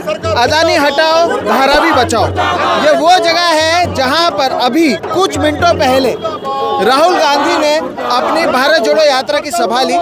अदानी हटाओ धारावी बचाओ। ये वो जगह है जहां पर अभी कुछ मिनटों पहले राहुल गांधी ने अपनी भारत जोड़ो यात्रा की सभा ली।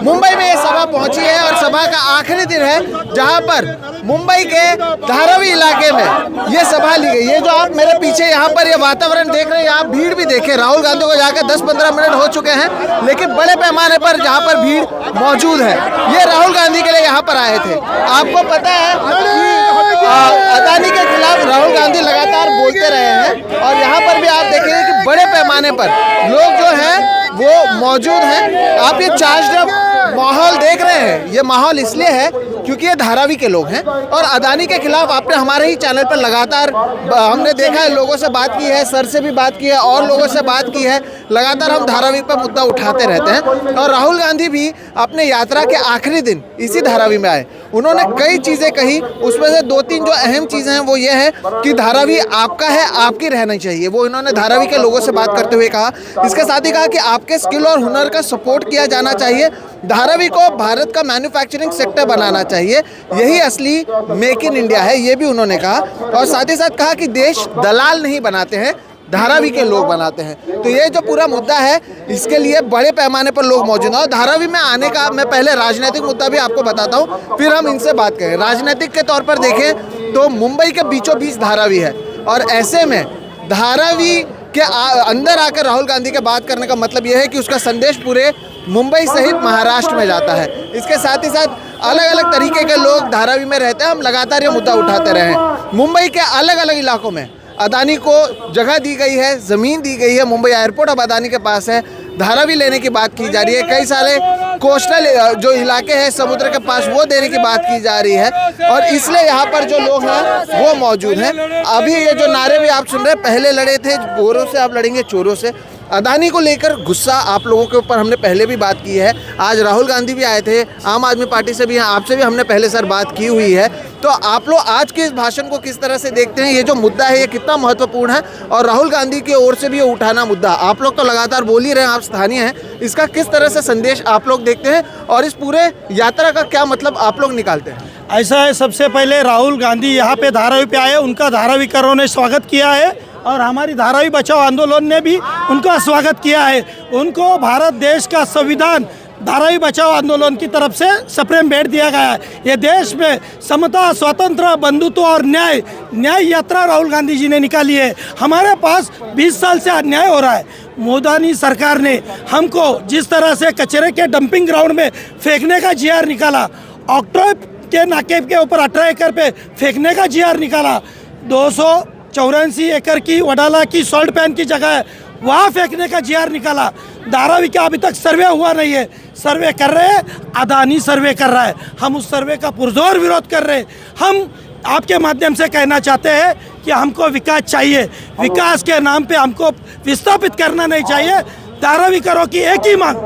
मुंबई में ये सभा पहुंची है और सभा का आखिरी दिन है जहां पर मुंबई के धारावी इलाके में ये सभा ली गई। ये जो आप मेरे पीछे यहाँ पर ये वातावरण देख रहे हैं, यहाँ भीड़ भी देखे। राहुल गांधी को जाकर 10-15 मिनट हो चुके हैं, लेकिन बड़े पैमाने पर जहाँ पर भीड़ मौजूद है। ये राहुल गांधी के लिए यहाँ पर आए थे। आपको पता है कि अदानी के खिलाफ राहुल गांधी लगातार बोलते रहे हैं और यहाँ पर भी आप देखेंगे कि बड़े पैमाने पर लोग जो हैं वो मौजूद हैं। आप ये चार्ज्ड अप माहौल देख रहे हैं। ये माहौल इसलिए है क्योंकि ये धारावी के लोग हैं और अदानी के खिलाफ आपने हमारे ही चैनल पर लगातार हमने देखा है, लोगों से बात की है, सर से भी बात की है और लोगों से बात की है। लगातार हम धारावी पर मुद्दा उठाते रहते हैं और राहुल गांधी भी अपने यात्रा के आखिरी दिन इसी धारावी में आए। उन्होंने कई चीज़ें कही, उसमें से 2-3 जो अहम चीज़ें हैं वो ये है कि धारावी आपका है, आपकी रहनी चाहिए। वो इन्होंने धारावी के लोगों से बात करते हुए कहा। इसके साथ ही कहा कि आपके स्किल और हुनर का सपोर्ट किया जाना चाहिए। धारावी को भारत का मैन्युफैक्चरिंग सेक्टर बनाना चाहिए, यही असली मेक इन इंडिया है, ये भी उन्होंने कहा। और साथ ही साथ कहा कि देश दलाल नहीं बनाते हैं, धारावी के लोग बनाते हैं। तो ये जो पूरा मुद्दा है इसके लिए बड़े पैमाने पर लोग मौजूद हैं। और धारावी में आने का मैं पहले राजनीतिक मुद्दा भी आपको बताता हूँ, फिर हम इनसे बात करें। राजनीतिक के तौर पर देखें तो मुंबई के बीचों बीच धारावी है और ऐसे में धारावी के अंदर आकर राहुल गांधी के बात करने का मतलब यह है कि उसका संदेश पूरे मुंबई सहित महाराष्ट्र में जाता है। इसके साथ ही साथ अलग अलग तरीके के लोग धारावी में रहते हैं। हम लगातार ये मुद्दा उठाते रहे हैं। मुंबई के अलग अलग इलाकों में अदानी को जगह दी गई है, ज़मीन दी गई है। मुंबई एयरपोर्ट अब अदानी के पास है। धारावी लेने की बात की जा रही है। कई सारे कोस्टल जो इलाके हैं समुद्र के पास, वो देने की बात की जा रही है और इसलिए यहाँ पर जो लोग हैं वो मौजूद हैं। अभी ये जो नारे भी आप सुन रहे हैं, पहले लड़े थे गोरों से, अब लड़ेंगे चोरों से। अदानी को लेकर गुस्सा आप लोगों के ऊपर हमने पहले भी बात की है। आज राहुल गांधी भी आए थे, आम आदमी पार्टी से भी हैं, आपसे भी हमने पहले सर बात की हुई है। तो आप लोग आज के इस भाषण को किस तरह से देखते हैं? ये जो मुद्दा है ये कितना महत्वपूर्ण है और राहुल गांधी की ओर से भी ये उठाना मुद्दा, आप लोग तो लगातार बोल ही रहे हैं, आप स्थानीय हैं, इसका किस तरह से संदेश आप लोग देखते हैं और इस पूरे यात्रा का क्या मतलब आप लोग निकालते हैं? ऐसा है, सबसे पहले राहुल गांधी यहाँ पे धारावी पे आए, उनका धारावीकरों ने स्वागत किया है और हमारी धारावी बचाओ आंदोलन ने भी उनका स्वागत किया है। उनको भारत देश का संविधान धारावी बचाओ आंदोलन की तरफ से सुप्रीम भेंट दिया गया है। ये देश में समता, स्वतंत्र, बंधुत्व और न्याय यात्रा राहुल गांधी जी ने निकाली है। हमारे पास 20 साल से अन्याय हो रहा है। मोदी सरकार ने हमको जिस तरह से कचरे के डंपिंग ग्राउंड में फेंकने का जीआर निकाला, ऑक्टोब के नाके के ऊपर 18 एकड़ पे फेंकने का जीआर निकाला, 284 एकड़ की वडाला की सॉल्ट पैन की जगह है वहाँ फेंकने का जीआर निकाला। धारावी का अभी तक सर्वे हुआ नहीं है, सर्वे कर रहे हैं, अदानी सर्वे कर रहा है। हम उस सर्वे का पुरजोर विरोध कर रहे हैं। हम आपके माध्यम से कहना चाहते हैं कि हमको विकास चाहिए, विकास के नाम पे हमको विस्थापित करना नहीं चाहिए। धारावी करो की एक ही मांग,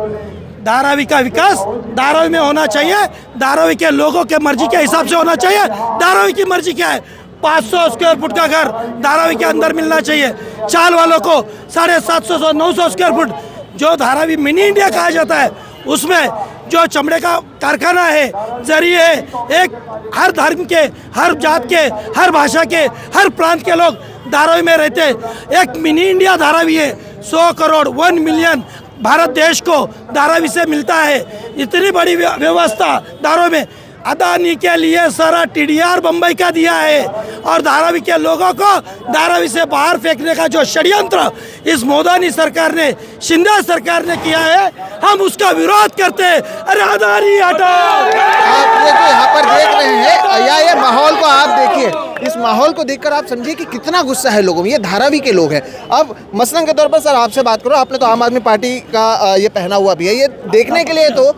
धारावी का विकास धारावी में होना चाहिए, धारावी के लोगों के मर्जी के हिसाब से होना चाहिए। धारावी की मर्जी क्या है? 500 स्क्वायर फुट का घर धारावी के अंदर मिलना चाहिए। चाल वालों को 750 900 स्क्वायर फुट, जो धारावी मिनी इंडिया कहा जाता है, उसमें जो चमड़े का कारखाना है, जरिए है, एक हर धर्म के, हर जात के, हर भाषा के, हर प्रांत के लोग धारावी में रहते हैं। एक मिनी इंडिया धारावी है। 100 करोड़ 1 मिलियन भारत देश को धारावी से मिलता है। इतनी बड़ी व्यवस्था धारावी में अदानी के लिए सारा टीडीआर बम्बई का दिया है और धारावी के लोगों को धारावी से बाहर फेंकने का जो षड्यंत्र इस मोदी सरकार ने, शिंदे सरकार ने किया है, हम उसका विरोध करते हैं। अरे अदानी हटाओ। आप ये जो यहाँ पर देख रहे हैं या ये माहौल को आप देखिए, इस माहौल को देखकर आप समझिए कि कितना गुस्सा है लोगों में। ये धारावी के लोग हैं। अब मसलन के तौर पर सर आपसे बात करो, आपने तो आम आदमी पार्टी का ये पहना हुआ भी है। ये देखने के लिए तो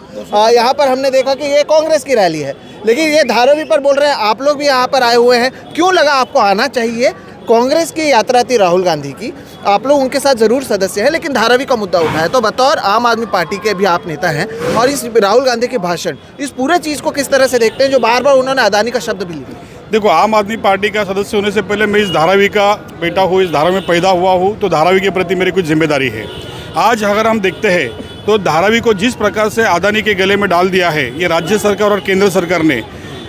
यहाँ पर हमने देखा कि ये कांग्रेस की रैली है, लेकिन ये धारावी पर बोल रहे हैं। आप लोग भी यहाँ पर आए हुए हैं, क्यों लगा आपको आना चाहिए? कांग्रेस की यात्रा थी राहुल गांधी की, आप लोग उनके साथ जरूर सदस्य हैं, लेकिन धारावी का मुद्दा उठा है। तो बतौर आम आदमी पार्टी के भी आप नेता हैं और इस राहुल गांधी के भाषण, इस पूरे चीज़ को किस तरह से देखते हैं जो बार बार उन्होंने अदानी का शब्द भी लिया? देखो, आम आदमी पार्टी का सदस्य होने से पहले मैं इस धारावी का बेटा हूँ, इस धारावी में पैदा हुआ हूँ, तो धारावी के प्रति मेरी कुछ जिम्मेदारी है। आज अगर हम देखते हैं तो धारावी को जिस प्रकार से अदानी के गले में डाल दिया है ये राज्य सरकार और केंद्र सरकार ने,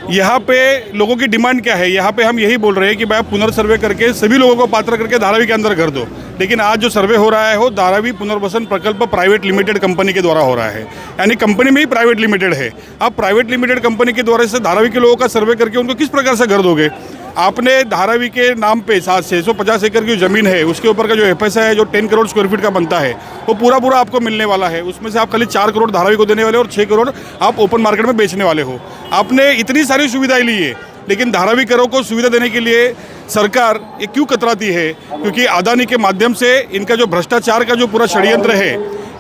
यहाँ पे लोगों की डिमांड क्या है? यहाँ पे हम यही बोल रहे हैं कि भाई पुनर्सर्वे करके सभी लोगों को पात्र करके धारावी के अंदर कर दो। लेकिन आज जो सर्वे हो रहा है वो धारावी पुनर्वसन प्रकल्प प्राइवेट लिमिटेड कंपनी के द्वारा हो रहा है, यानी कंपनी में ही प्राइवेट लिमिटेड है। आप प्राइवेट लिमिटेड कंपनी के द्वारा से धारावी के लोगों का सर्वे करके उनको किस प्रकार से घर दोगे? आपने धारावी के नाम पे 650 एकड़ की ज़मीन है, उसके ऊपर का जो FSI है जो 10 करोड़ स्क्वायर फीट का बनता है वो पूरा आपको मिलने वाला है। उसमें से आप खाली 4 करोड़ धारावी को देने वाले हो और 6 करोड़ आप ओपन मार्केट में बेचने वाले हो। आपने इतनी सारी सुविधाएं ली है, लेकिन धारावी करों को सुविधा देने के लिए सरकार ये क्यों कतराती है? क्योंकि अदानी के माध्यम से इनका जो भ्रष्टाचार का जो पूरा षड्यंत्र है,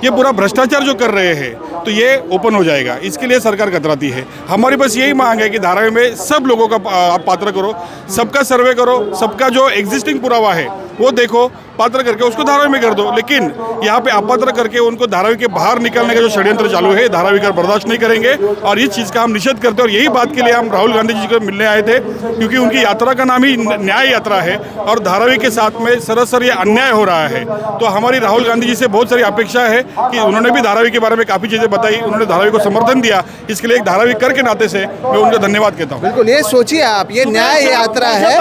ये पूरा भ्रष्टाचार जो कर रहे हैं, तो ये ओपन हो जाएगा। इसके लिए सरकार कतराती है। हमारी बस यही मांग है कि धारावी में सब लोगों का आप पात्र करो, सबका सर्वे करो, सबका जो एग्जिस्टिंग पुरावा है वो देखो, पात्र करके उसको धारावी में कर दो। लेकिन यहाँ पे अपात्र करके उनको धारावी के बाहर निकालने का जो षड्यंत्र चालू है, धारावी का बर्दाश्त नहीं करेंगे और इस चीज़ का हम निषेध करते हैं। और यही बात के लिए हम राहुल गांधी जी को मिलने आए थे, क्योंकि उनकी यात्रा का नाम ही न्याय यात्रा है और धारावी के साथ में सरासर ये अन्याय हो रहा है। तो हमारी राहुल गांधी जी से बहुत सारी अपेक्षा है कि उन्होंने भी धारावी के बारे में काफ़ी चीज़ें बताई, उन्होंने धारावी को समर्थन दिया। इसके लिए एक धारावी कर के नाते से मैं उनका धन्यवाद कहता हूँ। बिल्कुल, ये सोचिए आप, ये न्याय यात्रा है।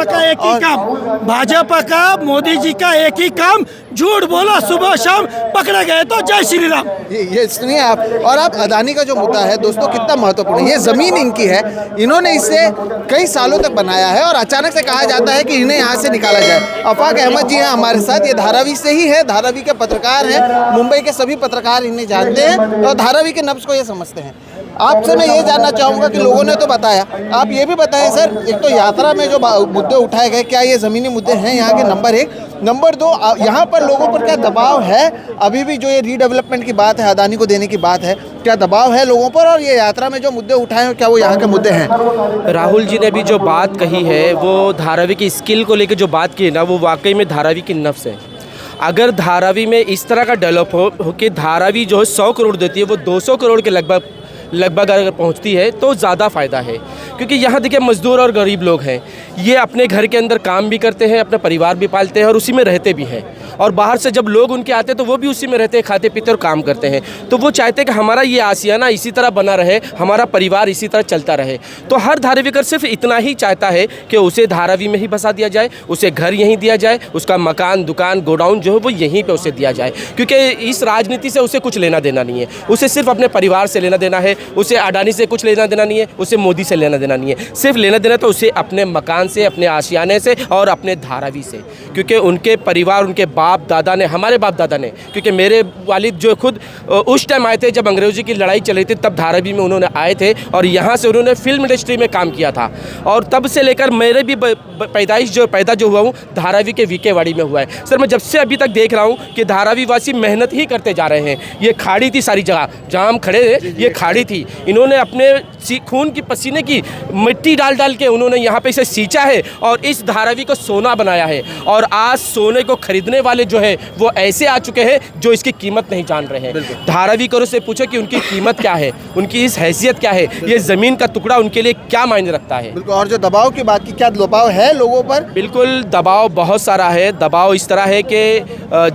भाजपा का मोदी जी का एक ही काम, झूठ बोला सुबह शाम, पकड़े गए तो जय श्री राम। ये सुनिए आप। और आप अदानी का जो मुद्दा है दोस्तों कितना महत्वपूर्ण है। ये ज़मीन इनकी है, इन्होंने इसे कई सालों तक बनाया है और अचानक से कहा जाता है कि इन्हें यहाँ से निकाला जाए। अफाक अहमद जी हैं हमारे साथ, ये धारावी से ही है, धारावी के पत्रकार हैं, मुंबई के सभी पत्रकार इन्हें जानते हैं और धारावी के नब्ज़ को ये समझते हैं। आपसे मैं ये जानना चाहूँगा कि लोगों ने तो बताया, आप ये भी बताएं सर, एक तो यात्रा में जो मुद्दे उठाए गए, क्या ये ज़मीनी मुद्दे हैं यहाँ के? नंबर 1। नंबर 2, यहाँ पर लोगों पर क्या दबाव है? अभी भी जो ये रीडेवलपमेंट की बात है, अदानी को देने की बात है, क्या दबाव है लोगों पर? और ये यात्रा में जो मुद्दे उठाए हैं, क्या वो यहाँ के मुद्दे हैं? राहुल जी ने भी जो बात कही है, वो धारावी की स्किल को लेकर जो बात की है ना, वो वाकई में धारावी की नफ्स है। अगर धारावी में इस तरह का डेवलप हो कि धारावी जो है 100 करोड़ देती है, वो 200 करोड़ के लगभग अगर पहुंचती है तो ज़्यादा फ़ायदा है। क्योंकि यहाँ देखिए मज़दूर और गरीब लोग हैं, ये अपने घर के अंदर काम भी करते हैं, अपना परिवार भी पालते हैं और उसी में रहते भी हैं। और बाहर से जब लोग उनके आते हैं तो वो भी उसी में रहते हैं, खाते पीते और काम करते हैं। तो वो चाहते हैं कि हमारा ये आशियाना इसी तरह बना रहे, हमारा परिवार इसी तरह चलता रहे। तो हर धारावीकर सिर्फ इतना ही चाहता है कि उसे धारावी में ही बसा दिया जाए, उसे घर यहीं दिया जाए, उसका मकान, दुकान, गोडाउन जो है वो यहीं पर उसे दिया जाए। क्योंकि इस राजनीति से उसे कुछ लेना देना नहीं है, उसे सिर्फ अपने परिवार से लेना देना है, उसे अडानी से कुछ लेना देना नहीं है, उसे मोदी से लेना देना नहीं है। सिर्फ लेना देना तो उसे अपने मकान से, अपने आशियाने से और अपने धारावी से। क्योंकि उनके परिवार, उनके बाप दादा ने, हमारे बाप दादा ने, क्योंकि मेरे वालिद जो खुद उस टाइम आए थे जब अंग्रेज़ी की लड़ाई चल रही थी, तब धारावी में उन्होंने आए थे और यहाँ से उन्होंने फिल्म इंडस्ट्री में काम किया था। और तब से लेकर मेरे भी पैदा जो हुआ हूँ धारावी के वीकेवाड़ी में हुआ है। सर मैं जब से अभी तक देख रहा हूँ कि धारावी वासी मेहनत ही करते जा रहे हैं। ये खाड़ी थी, सारी जगह जहाँ हम खड़े थे ये खाड़ी थी, इन्होंने अपने खून की पसीने की मिट्टी डाल डाल के उन्होंने यहाँ पे इसे सींचा है और इस धारावी को सोना बनाया है। और आज सोने को खरीदने वाले जो है वो ऐसे आ चुके हैं जो इसकी कीमत नहीं जान रहे हैं। धारावीकरों से पूछो कि उनकी कीमत क्या है, उनकी इस हैसियत क्या है, ये ज़मीन का टुकड़ा उनके लिए क्या मायने रखता है। बिल्कुल। और जो दबाव की बात की, क्या दबाव है लोगों पर? बिल्कुल दबाव बहुत सारा है। दबाव इस तरह है कि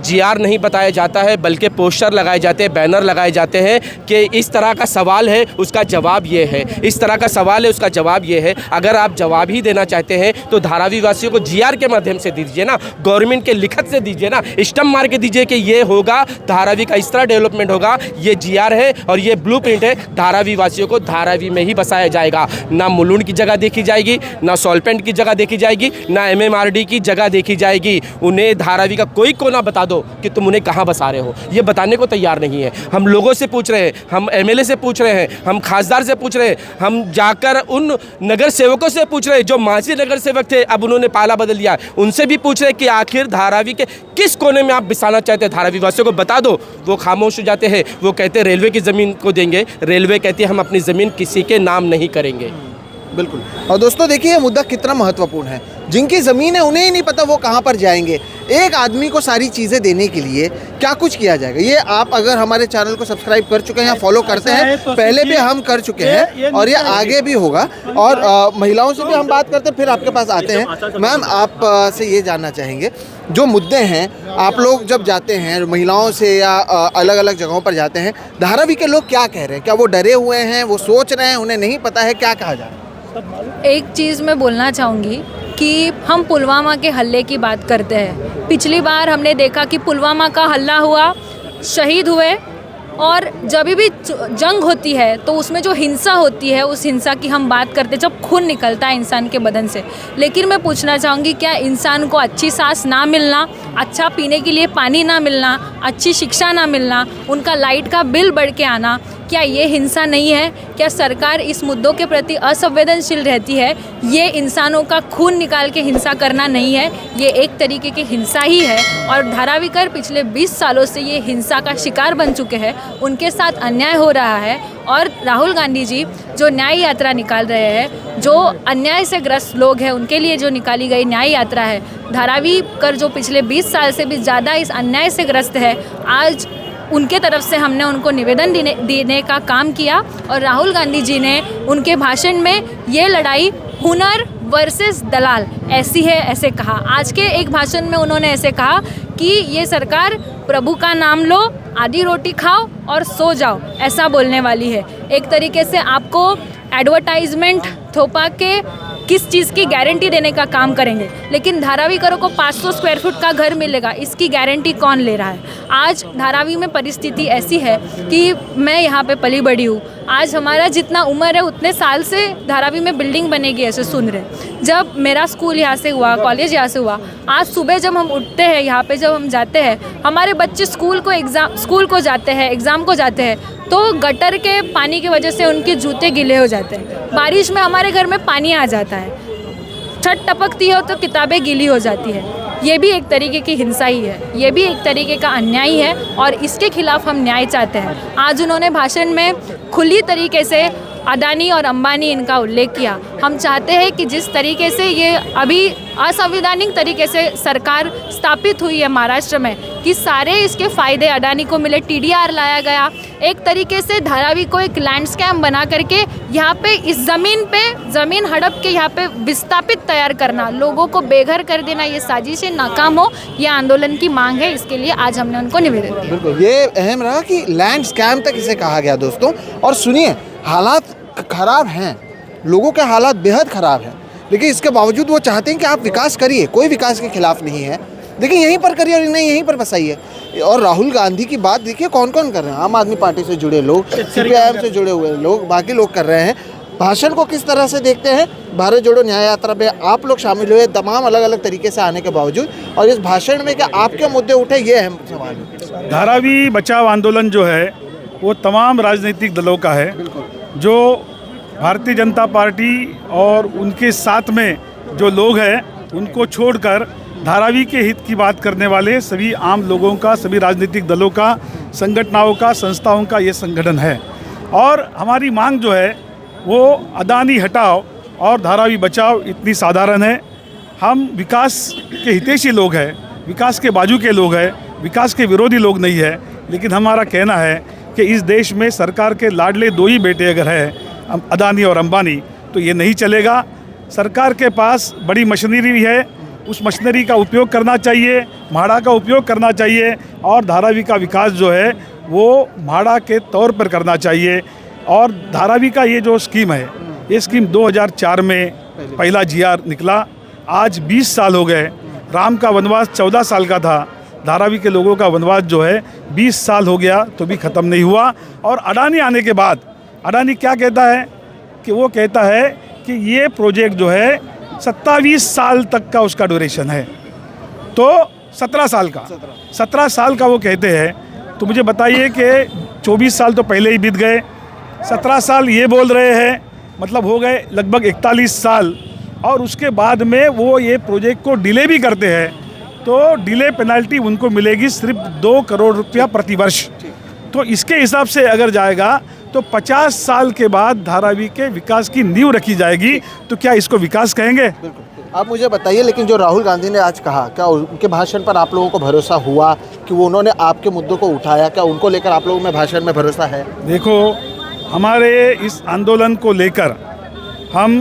GR नहीं बताया जाता है, बल्कि पोस्टर लगाए जाते हैं, बैनर लगाए जाते हैं कि इस तरह का सवाल है उसका जवाब ये है, इस तरह का सवाल है उसका जवाब ये है। अगर आप जवाब ही देना चाहते हैं तो धारावी वासियों को GR के माध्यम से दीजिए ना, गवर्नमेंट के लिखत से दीजिए ना, स्टम्प मार के दीजिए कि ये होगा, धारावी का इस तरह डेवलपमेंट होगा, ये GR है और ये ब्लूप्रिंट है। धारावी वासियों को धारावी में ही बसाया जाएगा, ना मुलुंड की जगह देखी जाएगी, ना सोलपेंट की जगह देखी जाएगी, ना MMRD की जगह देखी जाएगी। उन्हें धारावी का कोई कोना बता दो कि तुम उन्हें कहाँ बसा रहे हो, ये बताने को तैयार नहीं है। हम लोगों से पूछ रहे हैं, हम MLA से पूछ रहे हैं, हम खासदार से पूछ रहे हैं, हम जाकर उन नगर सेवकों से पूछ रहे हैं जो माजी नगर सेवक थे, अब उन्होंने पाला बदल लिया, उनसे भी पूछ रहे हैं कि आखिर धारावी के किस कोने में आप बिसाना चाहते हैं, धारावी वासियों को बता दो। वो खामोश हो जाते हैं, वो कहते हैं रेलवे की ज़मीन को देंगे, रेलवे कहती है हम अपनी ज़मीन किसी के नाम नहीं करेंगे। बिल्कुल। और दोस्तों देखिए ये मुद्दा कितना महत्वपूर्ण है। जिनकी ज़मीन है उन्हें ही नहीं पता वो कहाँ पर जाएंगे। एक आदमी को सारी चीज़ें देने के लिए क्या कुछ किया जाएगा, ये आप अगर हमारे चैनल को सब्सक्राइब कर चुके हैं या फॉलो करते हैं, पहले भी हम कर चुके हैं और ये आगे भी होगा। और महिलाओं से भी हम बात करते हैं, फिर आपके पास आते हैं। मैम आप से ये जानना चाहेंगे, जो मुद्दे हैं आप लोग जब जाते हैं महिलाओं से या अलग अलग जगहों पर जाते हैं, धारावी के लोग क्या कह रहे हैं? क्या वो डरे हुए हैं, वो सोच रहे हैं, उन्हें नहीं पता है, क्या कहा जा रहा है? एक चीज़ मैं बोलना चाहूँगी कि हम पुलवामा के हल्ले की बात करते हैं। पिछली बार हमने देखा कि पुलवामा का हल्ला हुआ, शहीद हुए, और जब भी जंग होती है तो उसमें जो हिंसा होती है उस हिंसा की हम बात करते हैं जब खून निकलता है इंसान के बदन से। लेकिन मैं पूछना चाहूँगी, क्या इंसान को अच्छी सांस ना मिलना, अच्छा पीने के लिए पानी ना मिलना, अच्छी शिक्षा ना मिलना, उनका लाइट का बिल बढ़ के आना, क्या ये हिंसा नहीं है? क्या सरकार इस मुद्दों के प्रति असंवेदनशील रहती है? ये इंसानों का खून निकाल के हिंसा करना नहीं है, ये एक तरीके की हिंसा ही है। और धारावीकर पिछले 20 सालों से ये हिंसा का शिकार बन चुके हैं, उनके साथ अन्याय हो रहा है। और राहुल गांधी जी जो न्याय यात्रा निकाल रहे हैं, जो अन्याय से ग्रस्त लोग हैं उनके लिए जो निकाली गई न्याय यात्रा है, धारावीकर जो पिछले 20 साल से भी ज़्यादा इस अन्याय से ग्रस्त है, आज उनके तरफ से हमने उनको निवेदन देने का काम किया। और राहुल गांधी जी ने उनके भाषण में ये लड़ाई हुनर वर्सेस दलाल ऐसी है ऐसे कहा। आज के एक भाषण में उन्होंने ऐसे कहा कि ये सरकार प्रभु का नाम लो, आधी रोटी खाओ और सो जाओ, ऐसा बोलने वाली है। एक तरीके से आपको एडवर्टाइजमेंट थोपा के किस चीज़ की गारंटी देने का काम करेंगे, लेकिन धारावीकरों को 500 स्क्वायर फुट का घर मिलेगा, इसकी गारंटी कौन ले रहा है? आज धारावी में परिस्थिति ऐसी है कि मैं यहाँ पे पली बड़ी हूँ। आज हमारा जितना उम्र है उतने साल से धारावी में बिल्डिंग बनेगी ऐसे सुन रहे। जब मेरा स्कूल यहाँ से हुआ, कॉलेज यहाँ से हुआ, आज सुबह जब हम उठते हैं यहाँ पे, जब हम जाते हैं, हमारे बच्चे स्कूल को जाते हैं, एग्ज़ाम को जाते हैं, तो गटर के पानी की वजह से उनके जूते गीले हो जाते हैं। बारिश में हमारे घर में पानी आ जाता है, छत टपकती हो तो किताबें गीली हो जाती है। ये भी एक तरीके की हिंसा ही है, ये भी एक तरीके का अन्याय है और इसके खिलाफ हम न्याय चाहते हैं। आज उन्होंने भाषण में खुली तरीके से अडानी और अंबानी इनका उल्लेख किया। हम चाहते हैं कि जिस तरीके से ये अभी असंवैधानिक तरीके से सरकार स्थापित हुई है महाराष्ट्र में, कि सारे इसके फ़ायदे अडानी को मिले, TDR लाया गया, एक तरीके से धारावी को एक लैंडस्केप बना करके यहाँ पे इस ज़मीन हड़प के यहाँ पे विस्थापित तैयार करना, लोगों को बेघर कर देना, ये साजिशें नाकाम हो, ये आंदोलन की मांग है। इसके लिए आज हमने उनको निवेदन दिया। बिल्कुल, ये अहम रहा कि लैंड स्कैम तक इसे कहा गया दोस्तों। और सुनिए, हालात खराब हैं, लोगों के हालात बेहद ख़राब हैं, लेकिन इसके बावजूद वो चाहते हैं कि आप विकास करिए, कोई विकास के खिलाफ नहीं है, देखिए यहीं पर करिए और इन्हें यहीं पर बसाइए। और राहुल गांधी की बात देखिए कौन कौन कर रहे हैं, आम आदमी पार्टी से जुड़े लोग, CPIM से जुड़े हुए लोग, बाकी लोग कर रहे हैं। भाषण को किस तरह से देखते हैं? भारत जोड़ो न्याय यात्रा में आप लोग शामिल हुए तमाम अलग अलग तरीके से आने के बावजूद, और इस भाषण में क्या आपके मुद्दे उठे, ये अहम सवाल है। धारावी बचाव आंदोलन जो है वो तमाम राजनीतिक दलों का है, जो भारतीय जनता पार्टी और उनके साथ में जो लोग हैं उनको छोड़कर धारावी के हित की बात करने वाले सभी आम लोगों का, सभी राजनीतिक दलों का, संगठनों का, संस्थाओं का ये संगठन है। और हमारी मांग जो है वो अडानी हटाओ और धारावी बचाओ इतनी साधारण है। हम विकास के हितैषी लोग हैं, विकास के बाजू के लोग हैं, विकास के विरोधी लोग नहीं है। लेकिन हमारा कहना है कि इस देश में सरकार के लाडले दो ही बेटे अगर है, अडानी और अंबानी, तो ये नहीं चलेगा। सरकार के पास बड़ी मशीनरी है, उस मशीनरी का उपयोग करना चाहिए, म्हाड़ा का उपयोग करना चाहिए, और धारावी का विकास जो है वो म्हाड़ा के तौर पर करना चाहिए। और धारावी का ये जो स्कीम है, ये स्कीम 2004 में पहला GR निकला, आज 20 साल हो गए। राम का वनवास 14 साल का था, धारावी के लोगों का वनवास जो है 20 साल हो गया तो भी ख़त्म नहीं हुआ। और अडानी आने के बाद अडानी क्या कहता है कि वो कहता है कि ये प्रोजेक्ट जो है 27 साल तक का उसका ड्यूरेशन है, तो 17 साल का वो कहते हैं। तो मुझे बताइए कि 24 साल तो पहले ही बीत गए, 17 साल ये बोल रहे हैं, मतलब हो गए लगभग 41 साल। और उसके बाद में वो ये प्रोजेक्ट को डिले भी करते हैं, तो डिले पेनल्टी उनको मिलेगी सिर्फ 2 करोड़ रुपया प्रति वर्ष। तो इसके हिसाब से अगर जाएगा तो 50 साल के बाद धारावी के विकास की नींव रखी जाएगी, तो क्या इसको विकास कहेंगे? बिल्कुल। आप मुझे बताइए, लेकिन जो राहुल गांधी ने आज कहा, क्या उनके भाषण पर आप लोगों को भरोसा हुआ कि वो उन्होंने आपके मुद्दों को उठाया? क्या उनको लेकर आप लोगों में भाषण में भरोसा है? देखो, हमारे इस आंदोलन को लेकर हम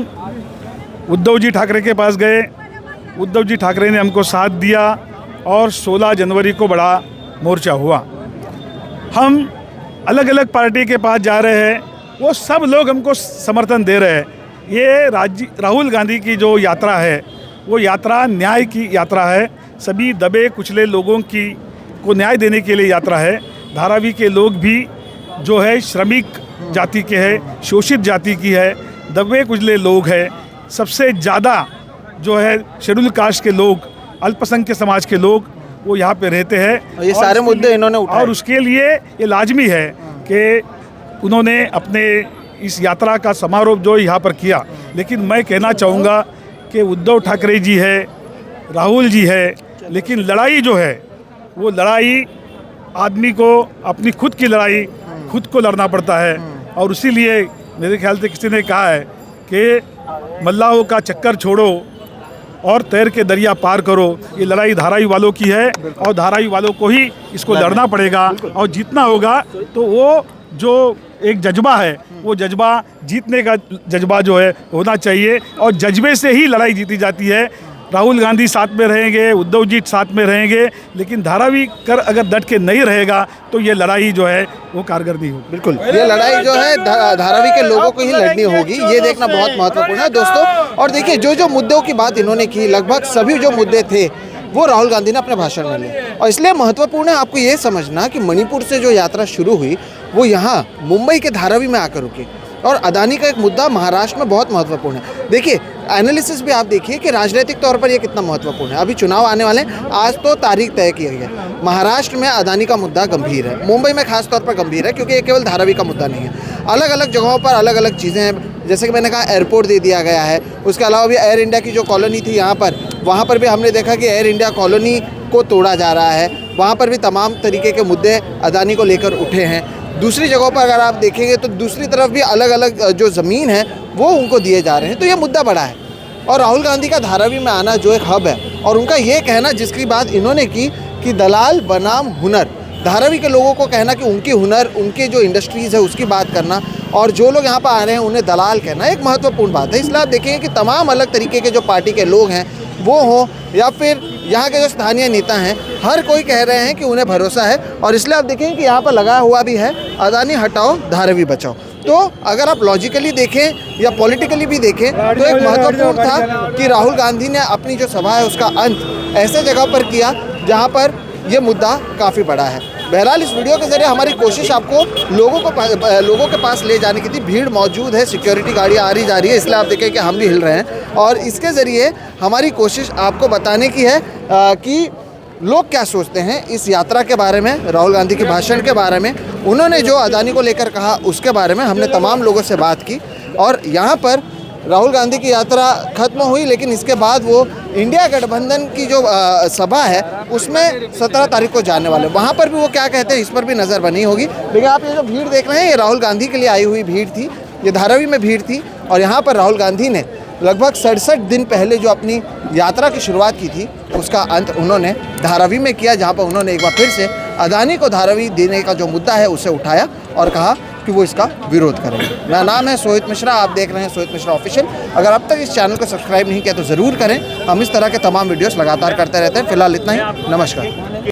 उद्धव जी ठाकरे के पास गए, उद्धव जी ठाकरे ने हमको साथ दिया और 16 जनवरी को बड़ा मोर्चा हुआ। हम अलग अलग पार्टी के पास जा रहे हैं, वो सब लोग हमको समर्थन दे रहे हैं, ये राहुल गांधी की जो यात्रा है वो यात्रा न्याय की यात्रा है। सभी दबे कुचले लोगों को न्याय देने के लिए यात्रा है। धारावी के लोग भी जो है श्रमिक जाति के हैं, शोषित जाति की है, दबे कुचले लोग हैं। सबसे ज़्यादा जो है शेड्यूल कास्ट के लोग, अल्पसंख्यक समाज के लोग वो यहाँ पे रहते हैं। ये सारे मुद्दे इन्होंने उठाए और उसके लिए ये लाजमी है कि उन्होंने अपने इस यात्रा का समारोह जो यहाँ पर किया। लेकिन मैं कहना चाहूँगा कि उद्धव ठाकरे जी है, राहुल जी है, लेकिन लड़ाई जो है वो लड़ाई आदमी को अपनी खुद की लड़ाई खुद को लड़ना पड़ता है। और इसीलिए मेरे ख्याल से किसी ने कहा है कि मल्लाहों का चक्कर छोड़ो और तैर के दरिया पार करो। ये लड़ाई धारावी वालों की है और धारावी वालों को ही इसको लड़ना पड़ेगा और जीतना होगा। तो वो जो एक जज्बा है वो जज्बा जीतने का जज्बा जो है होना चाहिए और जज्बे से ही लड़ाई जीती जाती है। राहुल गांधी साथ में रहेंगे, उद्धव जी साथ में रहेंगे, लेकिन धारावी कर अगर डट के नहीं रहेगा तो ये लड़ाई जो है वो कारगर नहीं होगी। बिल्कुल, ये लड़ाई जो है धारावी के लोगों को ही लड़नी होगी, ये देखना बहुत महत्वपूर्ण है दोस्तों। और देखिए जो मुद्दों की बात इन्होंने की, लगभग सभी जो मुद्दे थे वो राहुल गांधी ने अपने भाषण में लिए। और इसलिए महत्वपूर्ण है आपको ये समझना कि मणिपुर से जो यात्रा शुरू हुई वो यहाँ मुंबई के धारावी में आकर रुकी। और अदानी का एक मुद्दा महाराष्ट्र में बहुत महत्वपूर्ण है। देखिए एनालिसिस भी आप देखिए कि राजनीतिक तौर पर ये कितना महत्वपूर्ण है। अभी चुनाव आने वाले हैं, आज तो तारीख तय की गई है। महाराष्ट्र में अदानी का मुद्दा गंभीर है, मुंबई में खास तौर पर गंभीर है, क्योंकि ये केवल धारावी का मुद्दा नहीं है। अलग अलग जगहों पर अलग अलग चीज़ें हैं। जैसे कि मैंने कहा एयरपोर्ट दे दिया गया है, उसके अलावा भी एयर इंडिया की जो कॉलोनी थी यहाँ पर, वहाँ पर भी हमने देखा कि एयर इंडिया कॉलोनी को तोड़ा जा रहा है। वहाँ पर भी तमाम तरीके के मुद्दे अदानी को लेकर उठे हैं। दूसरी जगहों पर अगर आप देखेंगे तो दूसरी तरफ भी अलग अलग जो ज़मीन है वो उनको दिए जा रहे हैं। तो ये मुद्दा बड़ा है। और राहुल गांधी का धारावी में आना जो एक हब है, और उनका ये कहना जिसकी बात इन्होंने की कि दलाल बनाम हुनर, धारावी के लोगों को कहना कि उनकी हुनर, उनके जो इंडस्ट्रीज़ है उसकी बात करना, और जो लोग यहाँ पर आ रहे हैं उन्हें दलाल कहना, एक महत्वपूर्ण बात है। इसलिए आप देखेंगे कि तमाम अलग तरीके के जो पार्टी के लोग हैं वो हों या फिर यहाँ के जो स्थानीय नेता हैं, हर कोई कह रहे हैं कि उन्हें भरोसा है। और इसलिए आप देखेंगे कि यहाँ पर लगाया हुआ भी है अदानी हटाओ धारावी बचाओ। तो अगर आप लॉजिकली देखें या पॉलिटिकली भी देखें तो एक महत्वपूर्ण था कि राहुल गांधी ने अपनी जो सभा है उसका अंत ऐसे जगह पर किया जहाँ पर ये मुद्दा काफ़ी बड़ा है। बहरहाल इस वीडियो के ज़रिए हमारी कोशिश आपको लोगों के पास ले जाने की थी। भीड़ मौजूद है, सिक्योरिटी गाड़ियाँ आ रही जा रही है, इसलिए आप देखें कि हम भी हिल रहे हैं। और इसके ज़रिए हमारी कोशिश आपको बताने की है कि लोग क्या सोचते हैं इस यात्रा के बारे में, राहुल गांधी के भाषण के बारे में, उन्होंने जो अदानी को लेकर कहा उसके बारे में। हमने तमाम लोगों से बात की और यहाँ पर राहुल गांधी की यात्रा खत्म हुई, लेकिन इसके बाद वो इंडिया गठबंधन की जो सभा है उसमें 17 तारीख को जाने वाले, वहाँ पर भी वो क्या कहते हैं इस पर भी नज़र बनी होगी। लेकिन आप ये जो भीड़ देख रहे हैं ये राहुल गांधी के लिए आई हुई भीड़ थी, ये धारावी में भीड़ थी। और यहाँ पर राहुल गांधी ने लगभग 67 दिन पहले जो अपनी यात्रा की शुरुआत की थी उसका अंत उन्होंने धारावी में किया, जहाँ पर उन्होंने एक बार फिर से अदानी को धारावी देने का जो मुद्दा है उसे उठाया और कहा कि वो इसका विरोध करेंगे। मेरा नाम है सोहित मिश्रा, आप देख रहे हैं सोहित मिश्रा ऑफिशियल। अगर अब तक इस चैनल को सब्सक्राइब नहीं किया तो ज़रूर करें। हम इस तरह के तमाम वीडियोस लगातार करते रहते हैं। फिलहाल इतना ही, नमस्कार।